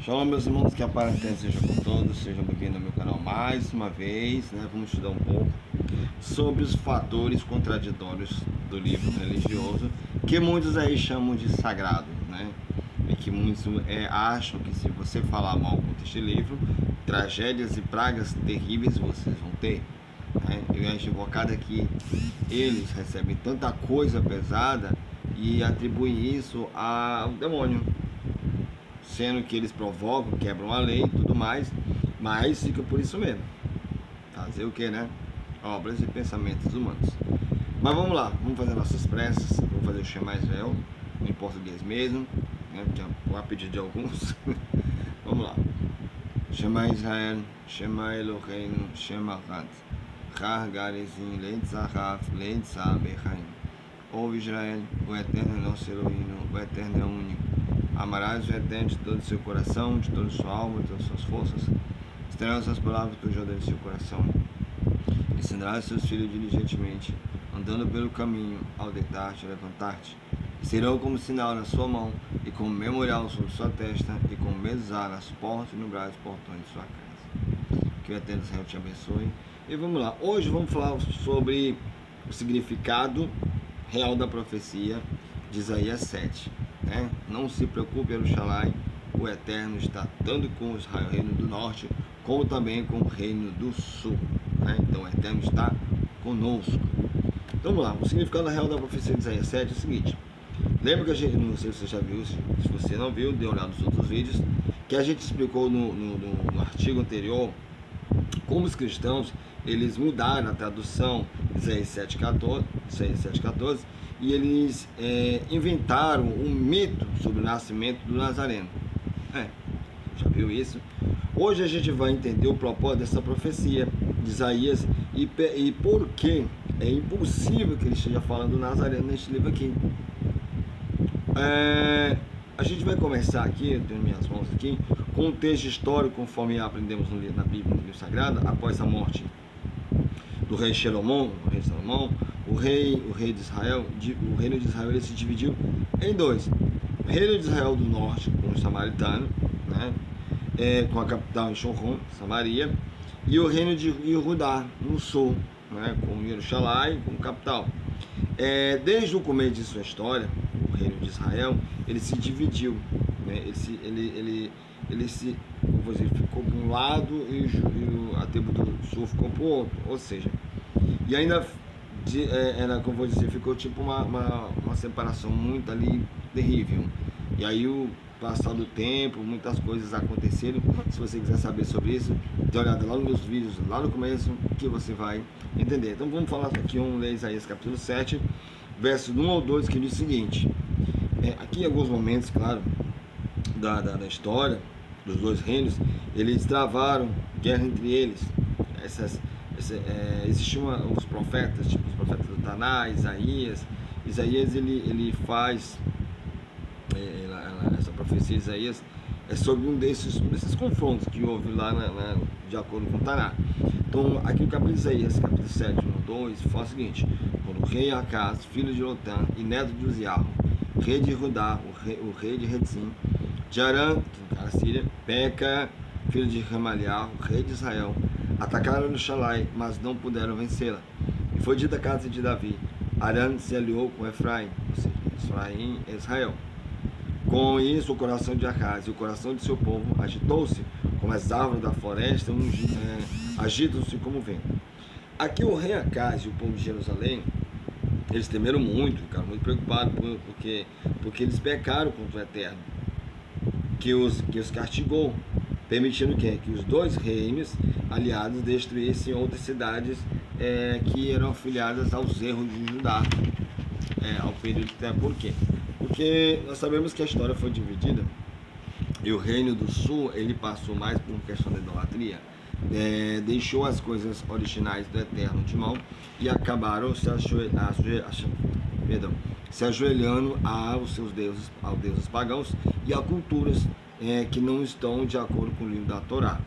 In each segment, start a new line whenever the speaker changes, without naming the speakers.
Shalom, meus irmãos, que a paz seja com todos, sejam bem-vindos ao meu canal mais uma vez, né? Vamos estudar um pouco sobre os fatores contraditórios do livro religioso, que muitos aí chamam de sagrado, né? E que muitos acham que se você falar mal contra este livro, tragédias e pragas terríveis vocês vão ter, né? Eu acho equivocado que eles recebem tanta coisa pesada e atribuem isso ao demônio, sendo que eles provocam, quebram a lei e tudo mais, mas fica por isso mesmo. Fazer o que, né? Obras e pensamentos humanos. Mas vamos lá, vamos fazer nossas preces. Vou fazer o Shema Israel em português mesmo, né? A pedido de alguns. Vamos lá. Shema Israel, Shema Eloheinu, Shema Echad, Char Garizim, Leitzahaf, Leitzabechaim. Ouve Israel, o Eterno é nosso Elohim, o Eterno é único. Amarás o Eterno de todo o seu coração, de toda a sua alma, de todas as suas forças. Estarão essas palavras que eu dentro do seu coração. Ensinarás seus filhos diligentemente, andando pelo caminho, ao deitar-te e levantar-te. Serão como sinal na sua mão, e como memorial sobre sua testa, e como mezuzá nas portas e no braço dos portões de sua casa. Que o Eterno Israel te abençoe. E vamos lá, hoje vamos falar sobre o significado real da profecia de Isaías 7. Né? Não se preocupe, Jerusalém, o Eterno está tanto com o reino do norte, como também com o reino do sul. Né? Então o Eterno está conosco. Então vamos lá, o significado real da profecia de Isaías 7 é o seguinte. Lembra que a gente, não sei se você já viu, se você não viu, dê uma olhada nos outros vídeos, que a gente explicou no artigo anterior, como os cristãos, eles mudaram a tradução de Isaías 7,14, e eles inventaram um mito sobre o nascimento do Nazareno. Já viu isso? Hoje a gente vai entender o propósito dessa profecia de Isaías e por que é impossível que ele esteja falando do Nazareno neste livro aqui. A gente vai começar aqui, eu tenho minhas mãos aqui, com um texto histórico, conforme aprendemos na Bíblia, no livro sagrado, após a morte do rei Salomão, o reino de Israel ele se dividiu em dois. O reino de Israel do norte, com os samaritanos, né, com a capital em Shomron, Samaria, e o reino de Judá no sul, né, com Jerusalém como capital. Desde o começo de sua história, o reino de Israel ele se dividiu, né, ele ficou para um lado e a tribo do sul ficou para o outro, ou seja, e ainda como vou dizer, ficou tipo uma separação muito ali terrível. E aí o passar do tempo, muitas coisas aconteceram. Se você quiser saber sobre isso, dê uma olhada lá nos meus vídeos, lá no começo, que você vai entender. Então vamos falar aqui, vamos ler Isaías capítulo 7, versos 1 ao 2, que diz o seguinte. Aqui em alguns momentos, claro, da história dos dois reinos, eles travaram guerra entre eles. Existiam os profetas, tipo os profetas do Taná, Isaías. Isaías ele faz essa profecia de Isaías é sobre um desses confrontos que houve lá de acordo com o Taná. Então aqui no capítulo de Isaías, capítulo 7, 1, 2, fala o seguinte: quando o rei Acaz, filho de Otã e neto de Uziarro, rei de Judá, o rei de Retzim, de Arã, que é Síria, Peca, filho de Ramaliah, rei de Israel, atacaram Jerusalém, mas não puderam vencê-la. E foi dita a casa de Davi: Arã se aliou com Efraim, ou seja, Efraim é Israel. Com isso, o coração de Acaz e o coração de seu povo agitou-se, como as árvores da floresta agitam-se como o vento. Aqui o rei Acaz e o povo de Jerusalém, eles temeram muito, ficaram muito preocupados, porque eles pecaram contra o Eterno, que os castigou, permitindo que os dois reinos aliados destruíssem outras cidades que eram afiliadas aos erros de Judá, ao período de tempo. Por quê? Porque nós sabemos que a história foi dividida e o reino do sul ele passou mais por uma questão da idolatria, deixou as coisas originais do Eterno de mão e acabaram se ajoelhando aos seus deuses, aos deuses pagãos e a culturas que não estão de acordo com o livro da Torá.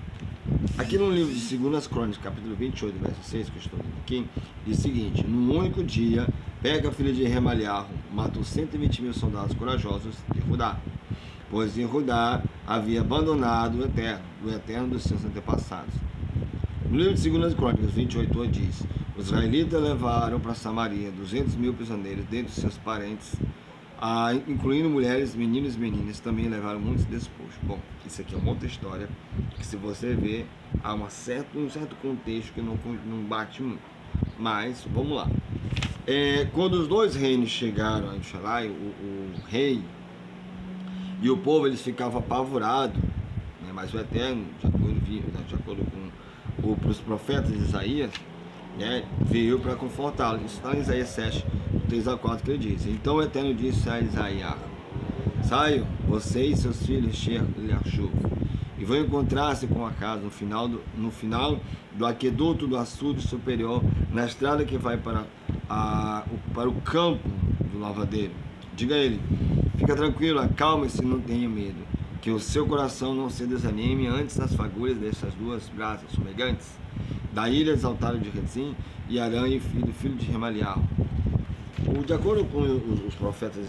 Aqui no livro de 2 Crônicas, capítulo 28, verso 6, que eu estou lendo aqui, diz o seguinte: num único dia, Pega, filho de Remaliah, matou 120 mil soldados corajosos de Judá. pois em Judá havia abandonado o Eterno dos seus antepassados. No livro de 2 Crônicas 28 diz: os israelitas levaram para Samaria 200.000 prisioneiros, dentre os seus parentes, incluindo mulheres, meninos e meninas, também levaram muitos despojos. Bom, isso aqui é uma outra história, que se você ver, há um certo contexto que não bate muito. Mas, vamos lá. Quando os dois reinos chegaram a Jerusalém, o rei e o povo, eles ficavam apavorados, né? Mas o Eterno, de acordo com os profetas de Isaías, né, veio para confortá-lo. Isso está em Isaías 7, 3-4, que ele diz: então o Eterno disse a Isaías: saiam, você e seus filhos e vão encontrar-se com a casa no final do aqueduto do açude superior, na estrada que vai para o campo do lavadeiro. Diga a ele: fica tranquilo, acalme-se, não tenha medo, que o seu coração não se desanime antes das fagulhas dessas duas brasas fumegantes, da ilha exaltada de Rezim e Arã, filho de Remaliah. De acordo com os profetas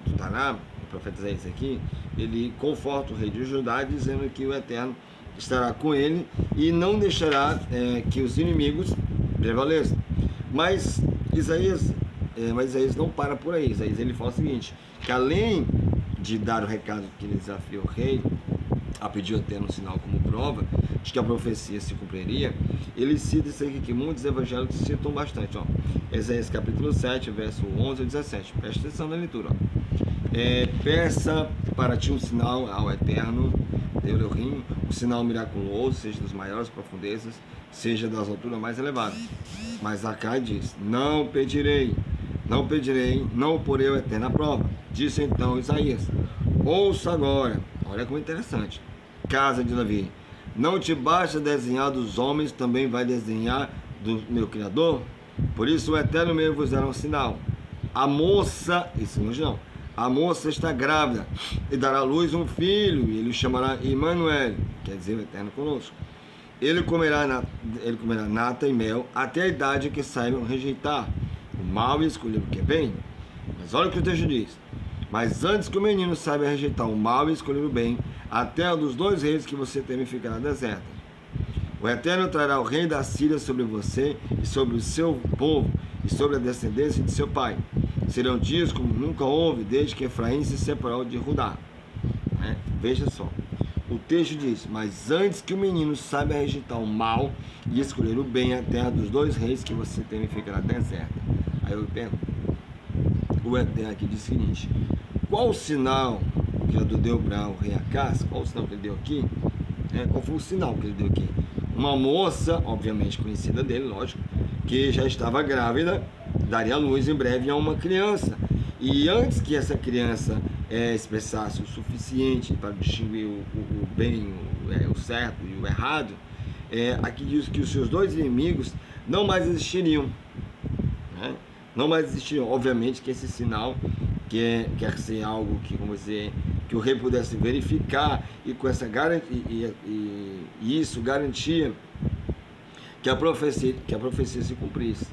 do Taná, o profeta Isaías aqui, ele conforta o rei de Judá, dizendo que o Eterno estará com ele e não deixará que os inimigos prevaleçam. Mas Isaías não para por aí. Isaías ele fala o seguinte, que além de dar o recado que ele desafia o rei a pedir ao Eterno um sinal como prova de que a profecia se cumpriria, ele cita isso aqui que muitos evangélicos citam bastante. Isaías capítulo 7, verso 11 e 17. Presta atenção na leitura. Peça para ti um sinal ao Eterno, Elohim, um sinal miraculoso, seja das maiores profundezas, seja das alturas mais elevadas. Mas Zacai diz: não pedirei, não o porei ao Eterno à prova. Disse então Isaías: ouça agora, olha como é interessante, casa de Davi, não te basta desenhar dos homens, também vai desenhar do meu Criador? Por isso o Eterno mesmo vos dará um sinal. A moça está grávida e dará à luz um filho, e ele o chamará Emanuel, quer dizer, o Eterno conosco. Ele comerá nata e mel até a idade que saibam rejeitar o mal e escolher o que é bem. Mas olha o que o texto diz: mas antes que o menino saiba rejeitar o mal e escolher o bem, até um dos dois reis que você teme ficará deserta. O Eterno trará o rei da Síria sobre você e sobre o seu povo e sobre a descendência de seu pai. Serão dias como nunca houve desde que Efraim se separou de Judá. Veja só, o texto diz: mas antes que o menino saiba rejeitar o mal e escolher o bem, a terra dos dois reis que você teme ficará deserta. Aí eu pergunto, o Eterno aqui diz o seguinte: qual o sinal que ele deu para o rei Acás? Qual o sinal que ele deu aqui? Qual foi o sinal que ele deu aqui? Uma moça, obviamente conhecida dele, lógico, que já estava grávida, daria luz em breve a uma criança. E antes que essa criança expressasse o suficiente para distinguir o bem, o certo e o errado, aqui diz que os seus dois inimigos não mais existiriam. Não mais existiriam. Obviamente que esse sinal quer ser algo que, vamos dizer, que o rei pudesse verificar e com essa garantia, e isso garantia que a profecia se cumprisse.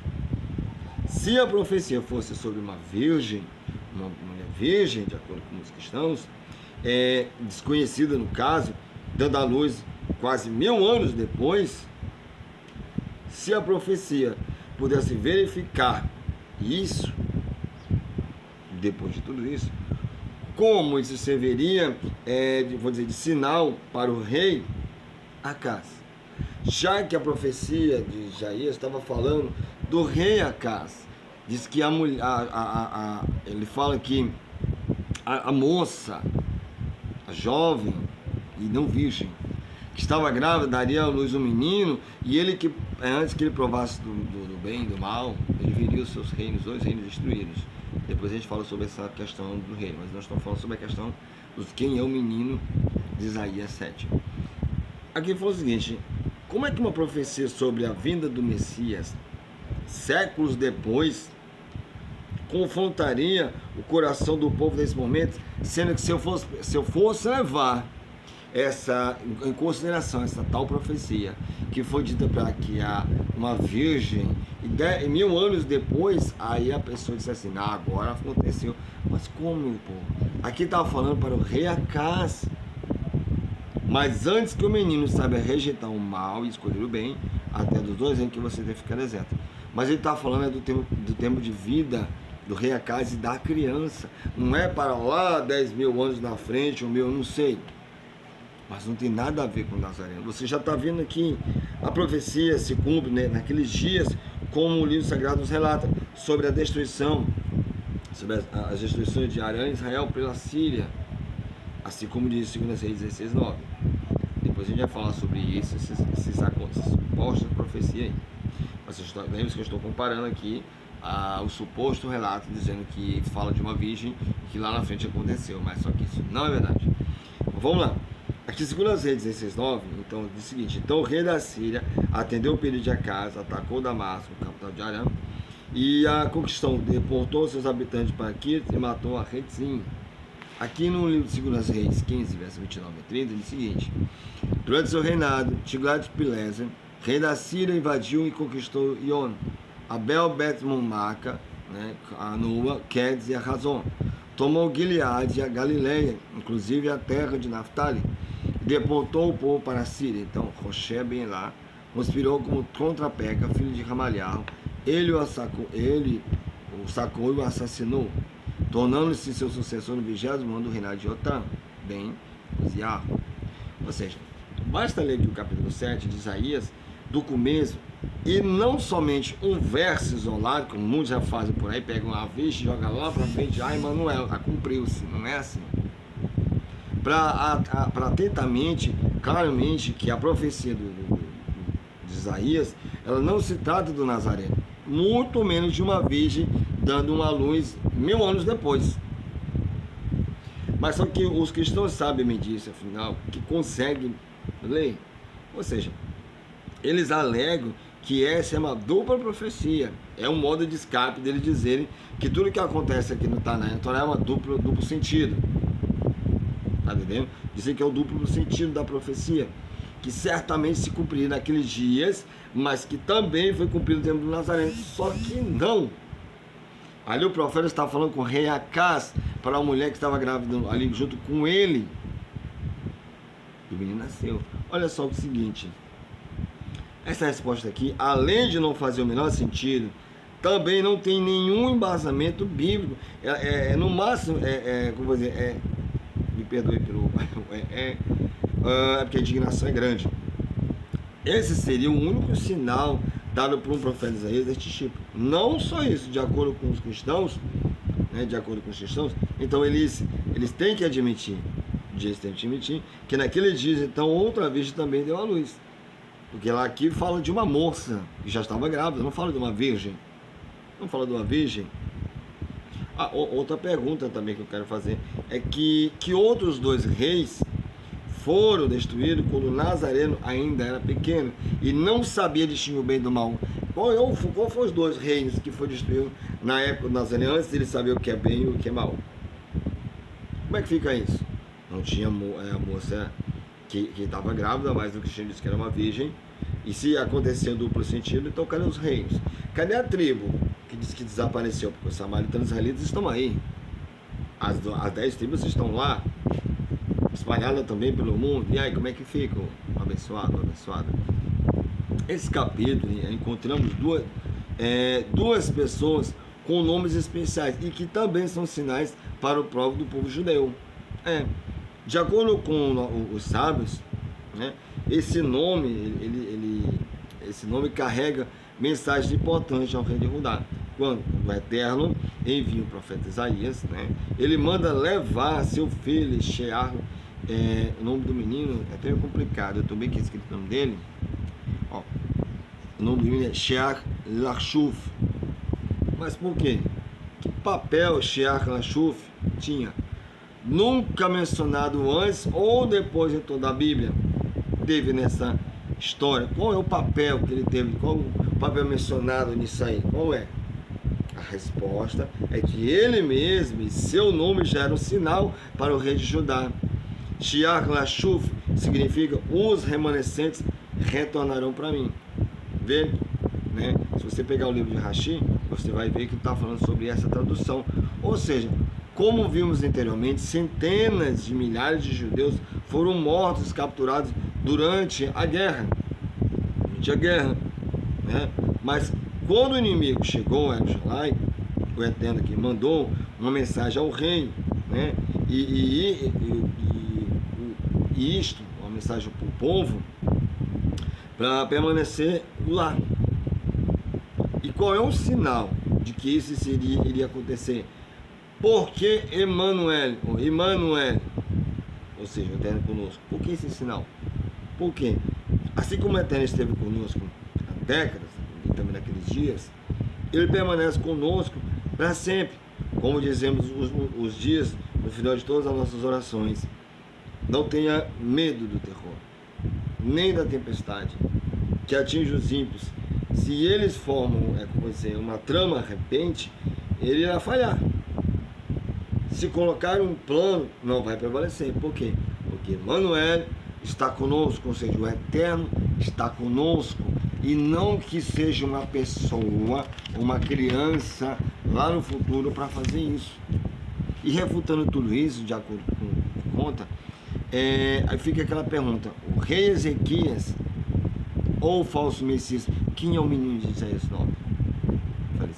Se a profecia fosse sobre uma virgem, uma mulher virgem, de acordo com os cristãos, desconhecida no caso, dando à luz quase 1000 anos depois, se a profecia pudesse verificar isso, depois de tudo isso, como isso serviria, de sinal para o rei Acás? Já que a profecia de Isaías estava falando do rei Acás, diz que ele fala que a moça, a jovem e não virgem, que estava grávida, daria à luz um menino, e ele que antes que ele provasse do bem e do mal, ele viria os seus reinos, 2 reinos destruídos. Depois a gente fala sobre essa questão do reino, mas nós estamos falando sobre a questão de quem é o menino de Isaías 7. Aqui ele falou o seguinte: como é que uma profecia sobre a vinda do Messias, séculos depois, confrontaria o coração do povo nesse momento, sendo que se eu fosse levar em consideração essa tal profecia que foi dita para que uma virgem, e 1000 anos depois, aí a pessoa disse assim, agora aconteceu. Mas como, meu povo? Aqui estava falando para o rei Acaz. Mas antes que o menino saiba rejeitar o mal e escolher o bem, até dos 2 anos que você deve ficar deserto. Mas ele está falando do tempo de vida do rei Acaz e da criança. Não é para lá 10.000 anos na frente, ou 1000, não sei. Mas não tem nada a ver com Nazareno. Você já está vendo aqui, a profecia se cumpre, né, naqueles dias, como o livro sagrado nos relata, sobre a destruição, sobre as destruições de Arã e Israel pela Síria. Assim como diz 2 Reis 16:9. Depois a gente vai falar sobre isso, esses supostas profecias aí. Mas lembre-se que eu estou comparando aqui o suposto relato, dizendo que fala de uma virgem que lá na frente aconteceu, mas só que isso não é verdade. Então, vamos lá. Aqui, 2 Reis 16:9, então diz o seguinte: então o rei da Síria atendeu o pedido de Acaz, atacou Damasco, capital de Arã, e a conquistou, deportou seus habitantes para aqui e matou a Retzim. Aqui no livro de 2 Reis 15, verso 29 a 30, diz o seguinte: durante seu reinado, Tiglat-Pileser, rei da Síria, invadiu e conquistou Ion, Abel, Bet-Maca, né, a Nua, Quedes e a Razon. Tomou Gileade e a Galileia, inclusive a terra de Naftali. Deportou o povo para a Síria. Então, Roché bem lá, conspirou contra Peca, filho de Ramaliel. Ele o sacou e o assassinou, tornando-se seu sucessor no 20º ano do reinado de Otã, bem Uziah. Ou seja, basta ler aqui o capítulo 7 de Isaías, do começo, e não somente um verso isolado, como muitos já fazem por aí, pegam a vista e jogam lá para frente, Emanuel, já cumpriu-se, não é assim? Para atentamente, claramente, que a profecia de Isaías, ela não se trata do Nazareno, muito menos de uma virgem dando uma luz 1000 anos depois. Mas só que os cristãos sabem medir isso, afinal, que conseguem ler. Ou seja, eles alegam que essa é uma dupla profecia. É um modo de escape deles dizerem que tudo que acontece aqui no Taná é uma duplo sentido. Tá entendendo? Dizem que é o duplo sentido da profecia, que certamente se cumpriria naqueles dias, mas que também foi cumprido no tempo do Nazareno. Só que não. Ali o profeta estava falando com o rei Acaz para a mulher que estava grávida ali junto com ele. E o menino nasceu. Olha só o seguinte. Essa resposta aqui, além de não fazer o menor sentido, também não tem nenhum embasamento bíblico. No máximo, como vou dizer, me perdoe pelo... porque a indignação é grande. Esse seria o único sinal dado por um profeta Isaías deste tipo. Não só isso, de acordo com os cristãos, né, então eles têm que admitir, que naqueles dias, então, outra virgem também deu à luz. Porque lá aqui fala de uma moça que já estava grávida, não fala de uma virgem. Não fala de uma virgem. Outra pergunta também que eu quero fazer é que outros 2 reis foram destruídos quando o Nazareno ainda era pequeno e não sabia distinguir o bem do mal. Qual foram os 2 reinos que foram destruídos na época do Nazareno, antes de ele saber o que é bem e o que é mal? Como é que fica isso? Não tinha a moça que estava grávida, mas o cristiano disse que era uma virgem. E se acontecia duplo sentido, então cadê os reinos? Cadê a tribo que diz que desapareceu? Porque os samaritanos israelitas estão aí. As 10 tribos estão lá, espalhadas também pelo mundo. E aí, como é que fica o abençoado, abençoada? Esse capítulo, encontramos duas pessoas com nomes especiais e que também são sinais para o próprio do povo judeu. De acordo com os sábios, né, esse nome carrega mensagem importante ao rei de Judá. Quando o Eterno envia o profeta Isaías, né, ele manda levar seu filho Shear. O nome do menino é até complicado, eu estou bem aqui escrito o nome dele. O nome do menino é Shear Lashuf. Mas por quê? Que papel Shear Lashuf tinha? Nunca mencionado antes ou depois em toda a Bíblia teve nessa história. Qual é o papel que ele teve? Qual o papel mencionado nisso aí? Qual é? A resposta é que ele mesmo e seu nome já era um sinal para o rei de Judá. Shear Lashuf significa os remanescentes retornarão para mim. Vê, né? Se você pegar o livro de Rashi, você vai ver que está falando sobre essa tradução. Ou seja, como vimos anteriormente, centenas de milhares de judeus foram mortos, capturados durante a guerra. Né? Mas quando o inimigo chegou a Jerusalém, o Eterno aqui mandou uma mensagem ao rei, né? E isto, uma mensagem para o povo, para permanecer lá. E qual é o sinal de que isso iria acontecer? Porque Emmanuel, ou seja, o Eterno conosco. Por que esse sinal? Por quê? Assim como o Eterno esteve conosco há décadas, e também naqueles dias, ele permanece conosco para sempre. Como dizemos os dias no final de todas as nossas orações. Não tenha medo do terror, nem da tempestade que atinge os ímpios. Se eles formam, uma trama repente, ele irá falhar. Se colocar um plano, não vai prevalecer. Por quê? Porque Emmanuel está conosco, ou seja, o Eterno está conosco. E não que seja uma pessoa, uma criança lá no futuro para fazer isso. E refutando tudo isso, de acordo com o que conta, aí fica aquela pergunta: o rei Ezequias ou o falso Messias, quem é o menino de Isaías 9? Falei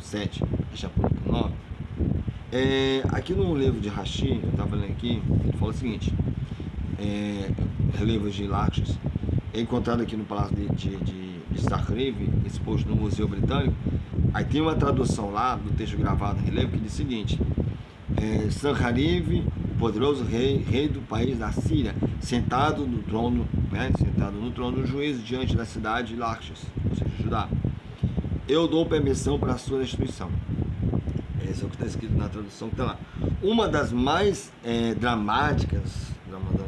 7, deixa por aqui 9. Aqui no livro de Rashi, eu estava lendo aqui, ele fala o seguinte: relevos de Laxas, é encontrado aqui no Palácio de Sarrive, exposto no Museu Britânico. Aí tem uma tradução lá do texto gravado em relevo que diz o seguinte: Sanhariv, o poderoso rei do país da Síria, sentado no trono do juízo diante da cidade de Laxas, ou seja, Judá. Eu dou permissão para a sua destruição. Esse é o que está escrito na tradução que está lá. Uma das mais dramáticas,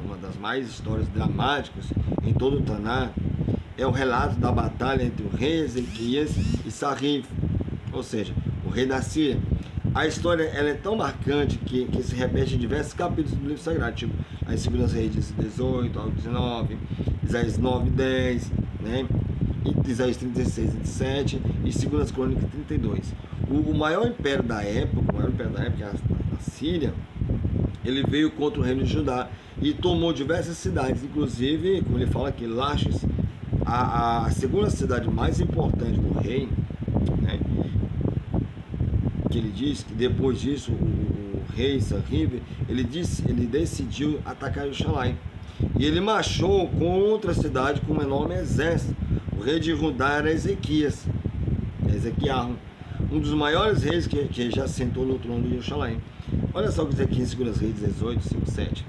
uma das mais histórias dramáticas em todo o Taná é o relato da batalha entre o rei Ezequias e Sarriv, ou seja, o rei da Síria. A história ela é tão marcante que se repete em diversos capítulos do livro sagrado, tipo as 2 Reis 18 ao 19, Isaías 9 e 10, né? E Isaías 36 e 27 e 2 Crônicas 32. O maior império da época, a Síria, ele veio contra o reino de Judá e tomou diversas cidades, inclusive, como ele fala aqui, Laches, a segunda cidade mais importante do reino, né? Que ele diz que depois disso o rei Sanribe, ele decidiu atacar Jerusalém. E ele marchou contra a cidade com um enorme exército. O rei de Judá era Ezequias, um dos maiores reis que já sentou no trono de Jerusalém. Olha só o que diz aqui em 2 Reis 18, 5, 7.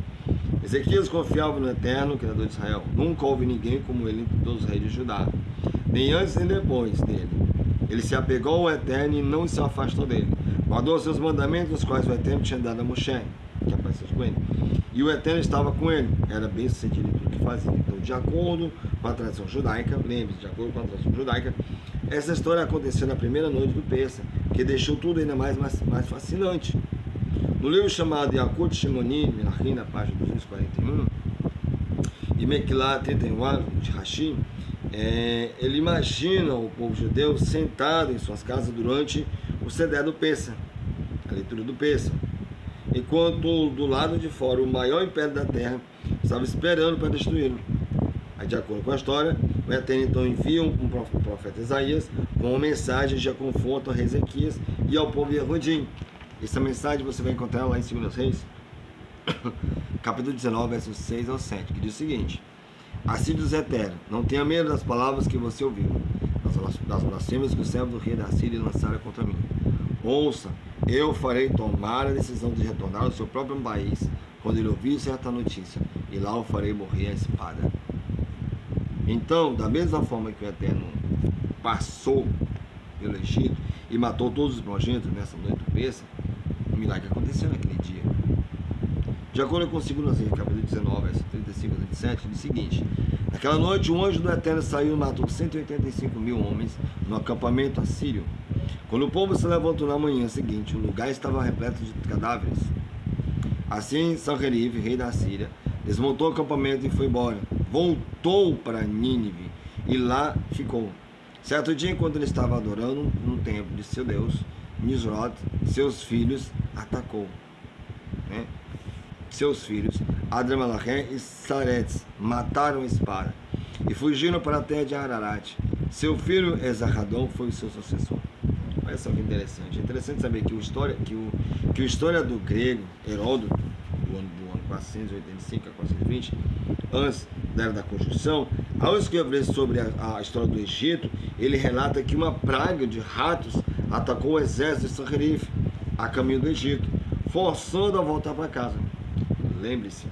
Ezequias confiava no Eterno, Criador de Israel. Nunca houve ninguém como ele entre todos os reis de Judá, nem antes nem depois dele. Ele se apegou ao Eterno e não se afastou dele. Guardou seus mandamentos, os quais o Eterno tinha dado a Moshe, que apareceu com ele. E o Eterno estava com ele. Era bem sucedido em tudo que fazia. Então, de acordo com a tradição judaica, lembre-se, de acordo com a tradição judaica, essa história aconteceu na primeira noite do Pêssar, que deixou tudo ainda mais fascinante. No livro chamado Yakut Shimoni, Menachim, na página 241, e Mequilá 31, de Rashi, ele imagina o povo judeu sentado em suas casas durante o Seder do Pêssar, a leitura do Pêssar, enquanto do lado de fora o maior império da terra estava esperando para destruí-lo. Aí, de acordo com a história, o Eterno então envia um profeta Isaías com uma mensagem de confronto a Ezequias e ao povo Yehudim. Essa mensagem você vai encontrar lá em 2 Reis, capítulo 19, versos 6 ao 7, que diz o seguinte: assim diz o Eterno, não tenha medo das palavras que você ouviu, das blasfêmias que o servo do rei da Síria lançaram contra mim. Ouça, eu farei tomar a decisão de retornar ao seu próprio país, quando ele ouvir certa notícia, e lá o farei morrer à espada. Então, da mesma forma que o Eterno passou pelo Egito e matou todos os progênitos nessa noite do Pêssar, um milagre aconteceu naquele dia. De acordo com 2 Reis, capítulo 19, verso 35 a 37, diz o seguinte: naquela noite o anjo do Eterno saiu e matou 185 mil homens no acampamento assírio. Quando o povo se levantou na manhã seguinte, o lugar estava repleto de cadáveres. Assim, Sanheriv, rei da Síria, desmontou o acampamento e foi embora. Voltou para Nínive e lá ficou. Certo dia, enquanto ele estava adorando no templo de seu Deus, Nisroch, seus filhos, atacou. Né? Seus filhos, Adramalaché e Saretes, mataram a espada e fugiram para a terra de Ararat. Seu filho Esarhadon foi o seu sucessor. Olha só que interessante. É interessante saber que o historiador grego, Heródoto, do ano 485 a 420, antes da era da construção, ao escrever sobre a história do Egito, ele relata que uma praga de ratos atacou o exército de Sanherib a caminho do Egito, forçando a voltar para casa. Lembre-se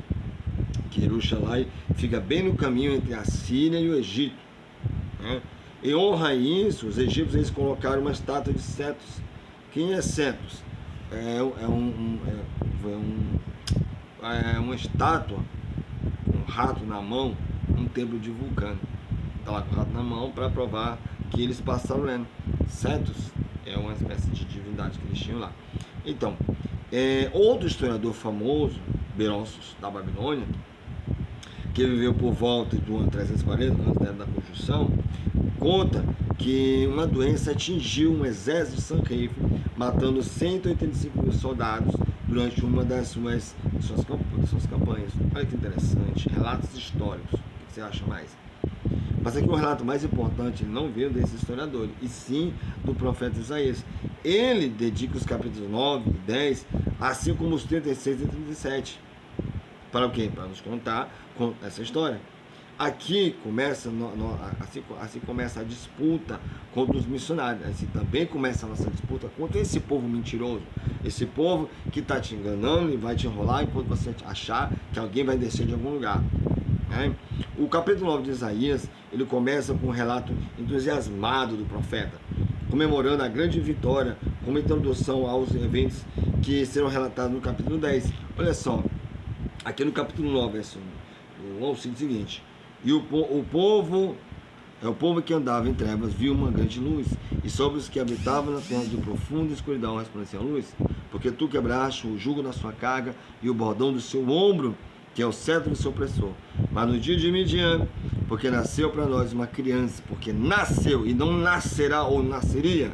que Jerusalém fica bem no caminho entre a Síria e o Egito. Né? Em honra a isso, os egípcios eles colocaram uma estátua de Cetus. Quem é Cetus? É uma estátua, um rato na mão, um templo de Vulcano. Está lá com o rato na mão para provar que eles passaram lendo. Cetus é uma espécie de divindade que eles tinham lá. Então, outro historiador famoso, Berossos, da Babilônia, que viveu por volta do ano 340, antes da era da construção, conta que uma doença atingiu um exército de Sanherib, matando 185 mil soldados durante uma das suas campanhas. Olha que interessante, relatos históricos. O que você acha mais? Mas aqui o relato mais importante não veio desse historiador, e sim do profeta Isaías. Ele dedica os capítulos 9 e 10, assim como os 36 e 37. Para o quê? Para nos contar essa história. Aqui começa, assim começa a disputa contra os missionários. Assim também começa a nossa disputa contra esse povo mentiroso. Esse povo que está te enganando e vai te enrolar enquanto você achar que alguém vai descer de algum lugar. Né? O capítulo 9 de Isaías, ele começa com um relato entusiasmado do profeta, comemorando a grande vitória, com uma introdução aos eventos que serão relatados no capítulo 10. Olha só, aqui no capítulo 9, verso 1 ao seguinte: e o povo que andava em trevas viu uma grande luz, e sobre os que habitavam na terra de profunda escuridão resplandeceu a luz, porque tu quebraste o jugo da sua carga e o bordão do seu ombro, que é o cetro do seu opressor. Mas no dia de Midian, porque nasceu para nós uma criança, porque nasceu e não nascerá ou nasceria,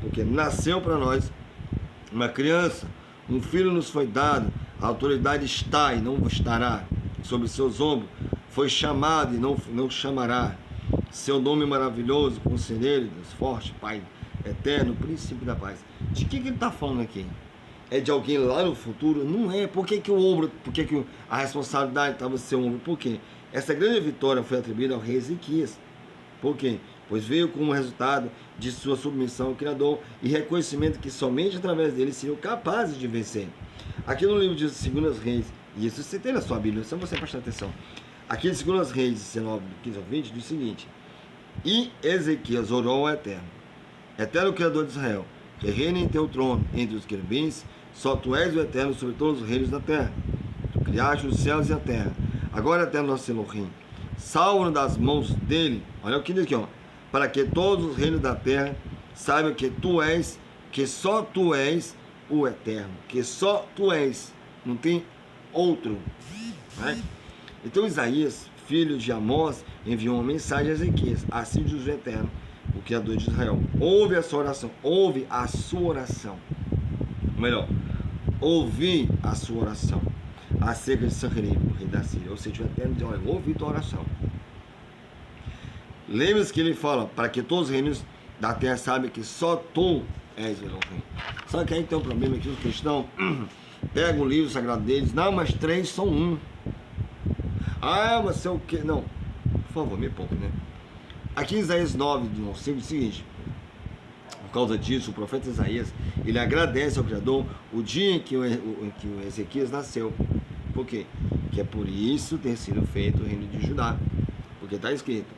porque nasceu para nós uma criança, um filho nos foi dado, a autoridade está e não estará sobre seus ombros, foi chamado e não chamará. Seu nome maravilhoso, conselheiro, Deus forte, Pai eterno, príncipe da paz. De que ele está falando aqui? É de alguém lá no futuro? Não é. Por que o ombro, por que a responsabilidade estava no seu ombro? Por quê? Essa grande vitória foi atribuída ao rei Ezequias. Por quê? Pois veio como resultado de sua submissão ao Criador e reconhecimento que somente através dele seriam capazes de vencer. Aqui no livro de 2 Reis, e isso você tem na sua Bíblia, só você prestar atenção. Aqui em 2 Reis 19, 15 ao 20, diz o seguinte: e Ezequias orou ao Eterno, Eterno Criador de Israel, que reina em teu trono entre os querubins, só tu és o Eterno sobre todos os reinos da terra. Tu criaste os céus e a terra. Agora, Eterno nosso Elohim, salva-nos das mãos dele. Olha o que diz aqui, ó. Para que todos os reinos da terra saibam que tu és, que só tu és o Eterno, que só tu és, não tem outro. Né? Então Isaías, filho de Amós, enviou uma mensagem a Ezequias: assim diz o Eterno, o Criador de Israel, ouve a sua oração, ouve a sua oração, melhor, ouvi a sua oração acerca de Sanherib, o rei da Síria. Ou seja, o Eterno diz: olha, ouvi tua oração. Lembre-se que ele fala, para que todos os reinos da terra saibam que só tu és o Elohim. Só que aí tem um problema que os cristãos pegam o livro sagrado deles: não, mas 3 são 1. Ah, mas sei o que? Não, por favor, me poupe, né? Aqui em Isaías 9, do 5, diz o seguinte: por causa disso, o profeta Isaías, ele agradece ao Criador o dia em que o Ezequias nasceu. Por quê? Que é por isso ter sido feito o reino de Judá. Porque está escrito: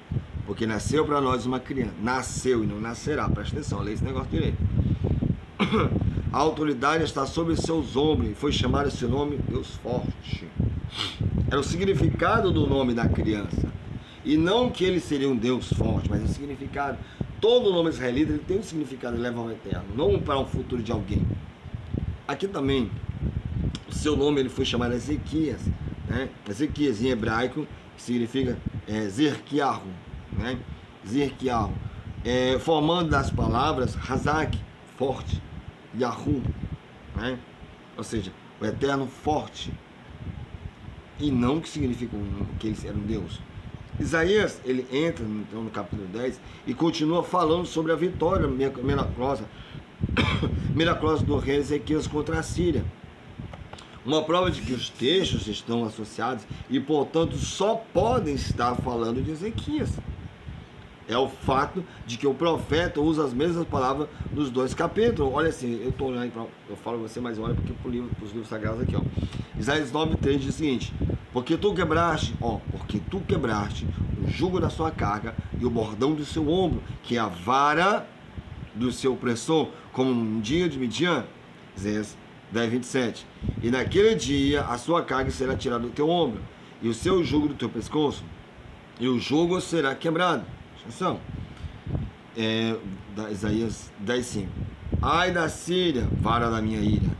porque nasceu para nós uma criança. Nasceu e não nascerá. Presta atenção, lê esse negócio direito. A autoridade está sobre seus ombros, e foi chamado esse nome Deus Forte. Era o significado do nome da criança. E não que ele seria um Deus forte, mas o significado. Todo nome israelita ele tem um significado, leva ao eterno, não para um futuro de alguém. Aqui também, o seu nome ele foi chamado Ezequias, né? Ezequias em hebraico significa Zerquiarro, né? Zerquiarro, formando das palavras Hazak, forte, Yahu, né? Ou seja, o eterno forte, e não que significa que eles eram Deus. Isaías, ele entra então, no capítulo 10 e continua falando sobre a vitória miraculosa do rei Ezequias contra a Síria. Uma prova de que os textos estão associados e, portanto, só podem estar falando de Ezequias. É o fato de que o profeta usa as mesmas palavras nos dois capítulos. Olha assim, eu estou olhando, eu falo você, mas olha porque para os livros sagrados aqui, ó. Isaías 9:3 diz o seguinte: porque tu quebraste o jugo da sua carga e o bordão do seu ombro, que é a vara do seu opressor, como num dia de Midian. Isaías 10:27. E naquele dia a sua carga será tirada do teu ombro, e o seu jugo do teu pescoço, e o jugo será quebrado. Atenção. Isaías 10:5. Ai da Síria, vara da minha ira,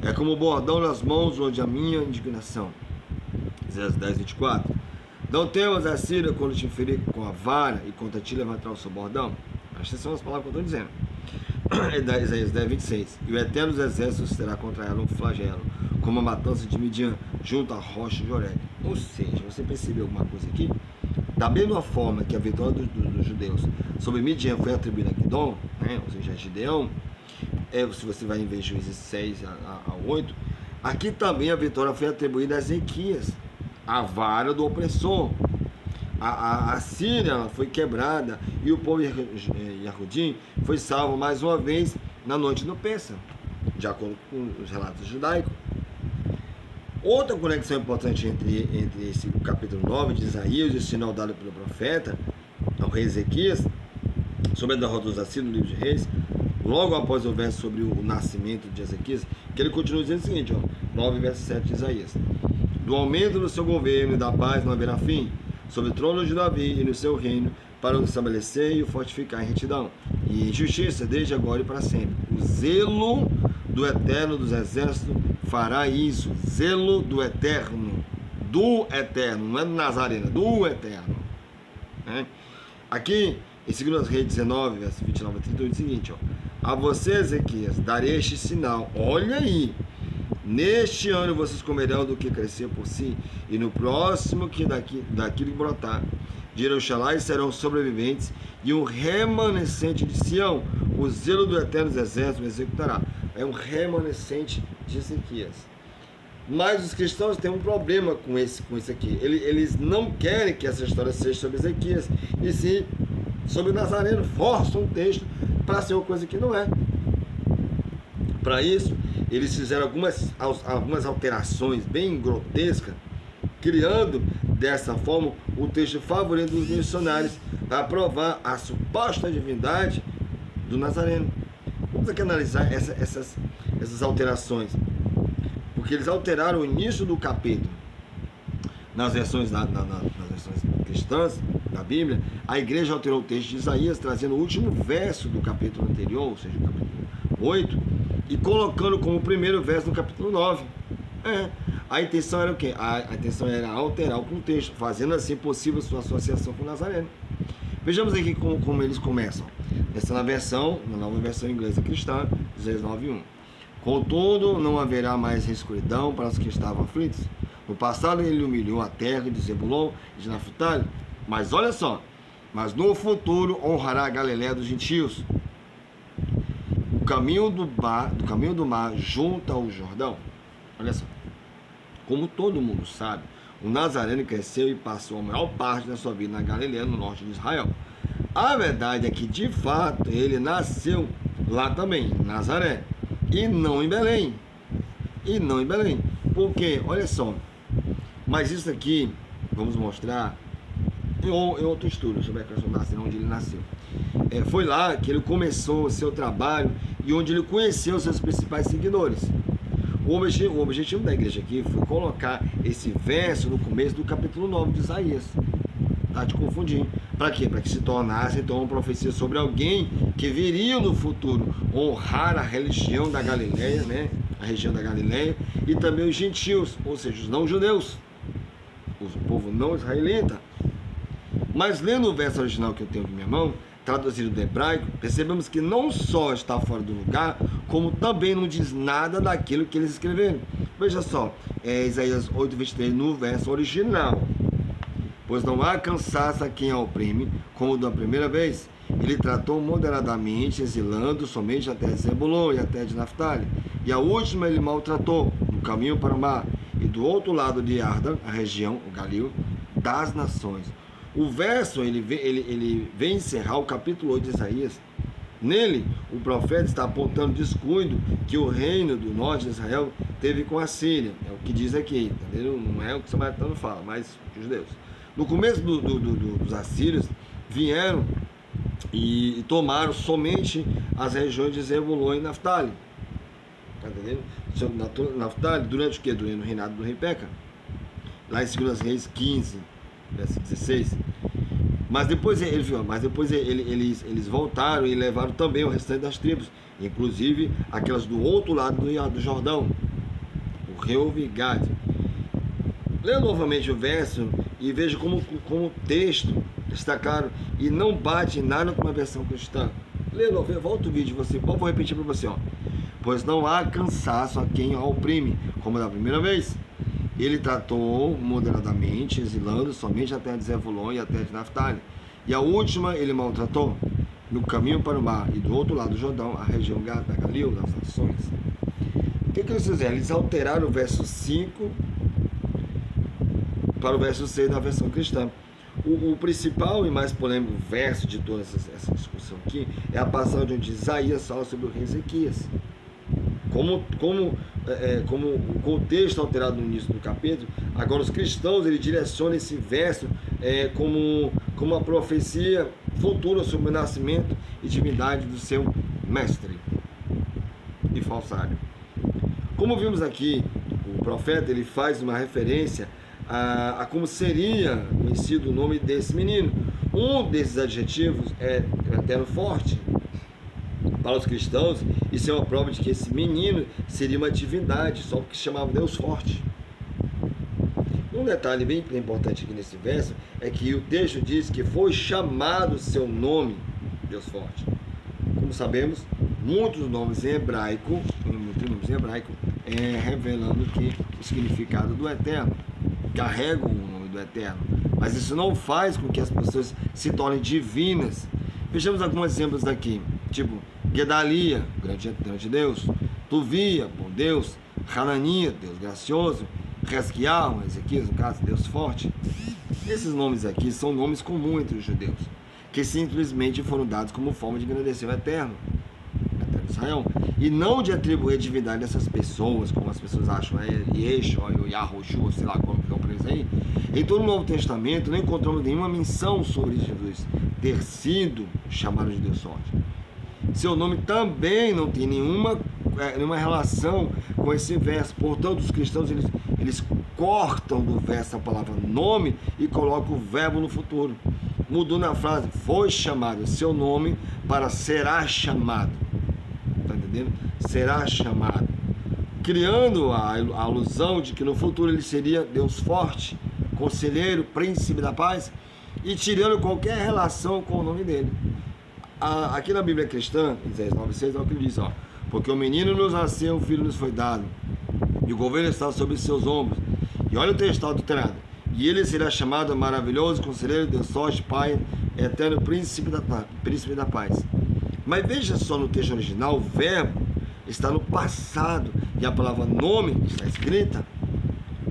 é como o bordão nas mãos onde a minha indignação. Isaías 10:24. Não temas a Síria quando te ferir com a vara e contra ti levantar o seu bordão. Estas são as palavras que eu estou dizendo. Isaías 10:26. E o eterno dos exércitos será contra ela um flagelo, como a matança de Midian junto à rocha de Joré. Ou seja, você percebeu alguma coisa aqui? Da mesma forma que a vitória dos judeus sobre Midian foi atribuída a Guidom, né? Ou seja, a Gideão, se você vai em vez de Juízes 6 a 8, aqui também a vitória foi atribuída a Ezequias, a vara do opressor. A Síria foi quebrada e o povo Yahudim foi salvo mais uma vez na noite do Pêssego, de acordo com os relatos judaicos. Outra conexão importante entre esse capítulo 9 de Isaías e o sinal dado pelo profeta ao rei Ezequias sobre a derrota dos assírios no livro de Reis, logo após o verso sobre o nascimento de Ezequias, que ele continua dizendo o seguinte, 9 verso 7 de Isaías: do aumento do seu governo e da paz não haverá fim, sobre o trono de Davi e no seu reino, para o estabelecer e o fortificar em retidão e em justiça desde agora e para sempre. O zelo do eterno dos exércitos fará isso. Zelo do eterno, não é do Nazareno, do eterno, né? Aqui em 2 Reis 19, verso 29 a 38, diz o seguinte, a você, Ezequias, darei este sinal, olha aí: neste ano vocês comerão do que crescer por si, e no próximo daquilo que brotar. De Jerusalém serão sobreviventes e um remanescente de Sião. O zelo do eterno dos exércitos executará. É um remanescente de Ezequias. Mas os cristãos têm um problema com isso aqui. Eles não querem que essa história seja sobre Ezequias, e sim sobre o Nazareno. Forçam o texto para ser uma coisa que não é. Para isso, eles fizeram algumas alterações bem grotescas, criando dessa forma o texto favorito dos missionários para provar a suposta divindade do Nazareno. Vamos aqui analisar essas alterações, porque eles alteraram o início do capítulo. Nas versões cristãs da Bíblia, a igreja alterou o texto de Isaías, trazendo o último verso do capítulo anterior, ou seja, o capítulo 8, e colocando como primeiro verso no capítulo 9. A intenção era o quê? A intenção era alterar o contexto, fazendo assim possível sua associação com o Nazareno. Vejamos aqui como eles começam. Essa na nova versão inglesa cristã, Isaías 9:1. Contudo, não haverá mais escuridão para os que estavam aflitos. No passado ele humilhou a terra de Zebulon e de Naftali, mas olha só, mas no futuro honrará a Galiléia dos gentios, o caminho do mar junto ao Jordão. Olha só, como todo mundo sabe, o Nazareno cresceu e passou a maior parte da sua vida na Galiléia, no norte de Israel. A verdade é que, de fato, ele nasceu lá também, em Nazaré, e não em Belém. Porque, olha só, mas isso aqui, vamos mostrar em outro estudo sobre a questão do Nazareno, onde ele nasceu. Foi lá que ele começou o seu trabalho e onde ele conheceu seus principais seguidores. O objetivo da igreja aqui foi colocar esse verso no começo do capítulo 9 de Isaías. Tá te confundindo. Para quê? Para que se tornasse então uma profecia sobre alguém que viria no futuro honrar a religião da Galileia, né? A região da Galileia, e também os gentios, ou seja, os não-judeus. o povo não israelita. Mas lendo o verso original que eu tenho em minha mão, traduzido do hebraico, percebemos que não só está fora do lugar, como também não diz nada daquilo que eles escreveram. Veja só, Isaías 8:23 no verso original. Pois não há cansaço a quem a oprime, como da primeira vez. Ele tratou moderadamente, exilando somente a terra de Zebulon e a terra de Naftali. E a última ele maltratou, no caminho para o mar, e do outro lado de Arda, a região, o Galil, das nações. O verso, ele vem encerrar o capítulo 8 de Isaías. Nele, o profeta está apontando o descuido que o reino do norte de Israel teve com a Síria. É o que diz aqui, entendeu? Não é o que o samaritano fala, mas os judeus. No começo dos assírios, vieram e tomaram somente as regiões de Zebulon e Naftali. Está entendendo? Naftali, durante o quê? Durante o reinado do rei Peca. Lá em 2 Reis 15, verso 16. Mas depois eles voltaram e levaram também o restante das tribos, inclusive aquelas do outro lado do Jordão, o Reuve e Gade. Leia novamente o verso e veja como o texto está claro e não bate em nada com uma versão cristã. Leia, volta o vídeo, vou repetir para você. Pois não há cansaço a quem a oprime, como da primeira vez. Ele tratou moderadamente, exilando somente a terra de Zebulon e a terra de Naftali. E a última ele maltratou, no caminho para o mar, e do outro lado do Jordão, a região da Galil, das nações. O que eles fizeram? Eles alteraram o verso 5 para o verso 6 da versão cristã. O principal e mais polêmico verso de toda essa discussão aqui é a passagem onde Isaías fala sobre o rei Ezequias. Como com o texto alterado no início do capítulo, agora os cristãos ele direcionam esse verso como uma profecia futura sobre o nascimento e divindade do seu mestre e falsário. Como vimos aqui, o profeta ele faz uma referência a como seria conhecido o nome desse menino. Um desses adjetivos é eterno forte. Para os cristãos, isso é uma prova de que esse menino seria uma divindade, só porque se chamava Deus Forte. Um detalhe bem importante aqui nesse verso é que o texto diz que foi chamado seu nome, Deus Forte. Como sabemos, muitos nomes em hebraico, revelando que o significado do Eterno, carregam o nome do Eterno. Mas isso não faz com que as pessoas se tornem divinas. Vejamos alguns exemplos daqui, tipo Gedalia, grande Deus, Tuvia, bom Deus, Hanania, Deus gracioso, Resquial, Ezequias, no caso, Deus forte. Esses nomes aqui são nomes comuns entre os judeus, que simplesmente foram dados como forma de engrandecer o Eterno de Israel, e não de atribuir a divindade a essas pessoas, como as pessoas acham, Yeshua, Yahushua, sei lá como ficam presos aí. Em todo o Novo Testamento não encontramos nenhuma menção sobre Jesus ter sido chamado de Deus forte. Seu nome também não tem nenhuma relação com esse verso. Portanto, os cristãos eles cortam do verso a palavra nome e colocam o verbo no futuro. Mudou na frase, foi chamado, seu nome, para será chamado. Está entendendo? Será chamado. Criando a alusão de que no futuro ele seria Deus forte, conselheiro, príncipe da paz, e tirando qualquer relação com o nome dele. Aqui na Bíblia cristã, Isaías 9:6, é o que ele diz, porque o menino nos nasceu, o filho nos foi dado, e o governo está sobre seus ombros. E olha o texto adulterado. E ele será chamado maravilhoso, conselheiro, Deus forte, Pai, eterno, príncipe da paz. Mas veja só no texto original, o verbo está no passado, e a palavra nome está escrita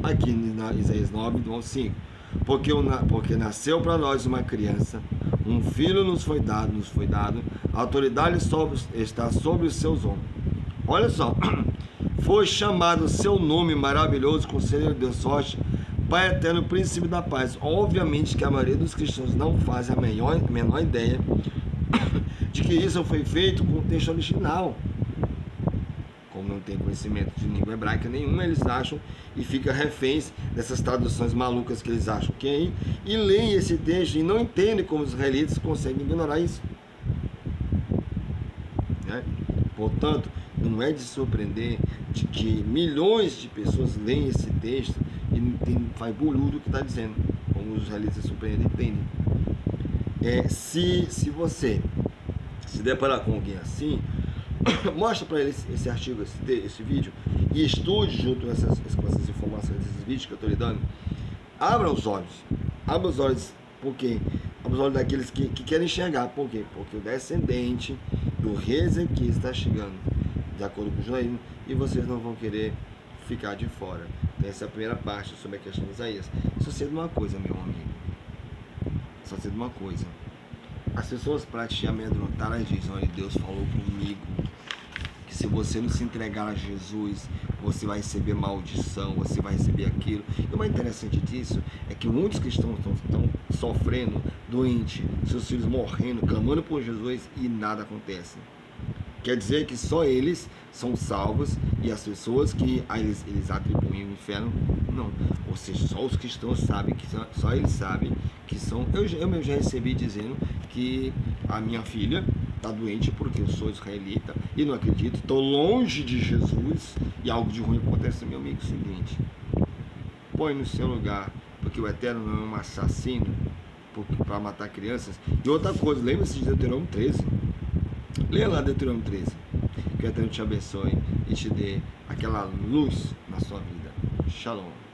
aqui na Isaías 9, do 5. Porque nasceu para nós uma criança, um filho nos foi dado, a autoridade está sobre os seus ombros. Olha só, foi chamado seu nome maravilhoso, conselheiro, Deus forte, Pai eterno, príncipe da paz. Obviamente que a maioria dos cristãos não faz a menor ideia de que isso foi feito com o texto original. Como não tem conhecimento de língua hebraica nenhuma, eles acham e ficam reféns dessas traduções malucas que eles acham que é aí, e leem esse texto e não entendem como os israelitas conseguem ignorar isso. Portanto, não é de surpreender de que milhões de pessoas leem esse texto e não faz boludo o que está dizendo, como os israelitas surpreendem e entendem. Se você se deparar com alguém assim, mostra para ele esse artigo, esse vídeo, e estude junto com essas informações, esses vídeos que eu estou lhe dando. Abra os olhos, porque abra os olhos daqueles que querem enxergar. Por quê? Porque o descendente do rei Ezequias está chegando, de acordo com o judaísmo, e vocês não vão querer ficar de fora. Então, essa é a primeira parte sobre a questão de Isaías. Só sei de uma coisa, meu amigo, só sei de uma coisa. As pessoas, para te amedrontar, elas dizem: olha, Deus falou comigo que se você não se entregar a Jesus, você vai receber maldição, você vai receber aquilo. E o mais interessante disso é que muitos que estão sofrendo, doentes, seus filhos morrendo, clamando por Jesus, e nada acontece. Quer dizer que só eles são salvos e as pessoas que eles atribuem o inferno, não. Ou seja, só os cristãos sabem, só eles sabem que são. Eu mesmo já recebi dizendo que a minha filha está doente porque eu sou israelita e não acredito, estou longe de Jesus e algo de ruim acontece. Meu amigo, é o seguinte: põe no seu lugar, porque o Eterno não é um assassino para matar crianças. E outra coisa, lembre-se de Deuteronômio 13. Leia lá Deuteronômio 13. Que o Eterno te abençoe e te dê aquela luz na sua vida. Shalom.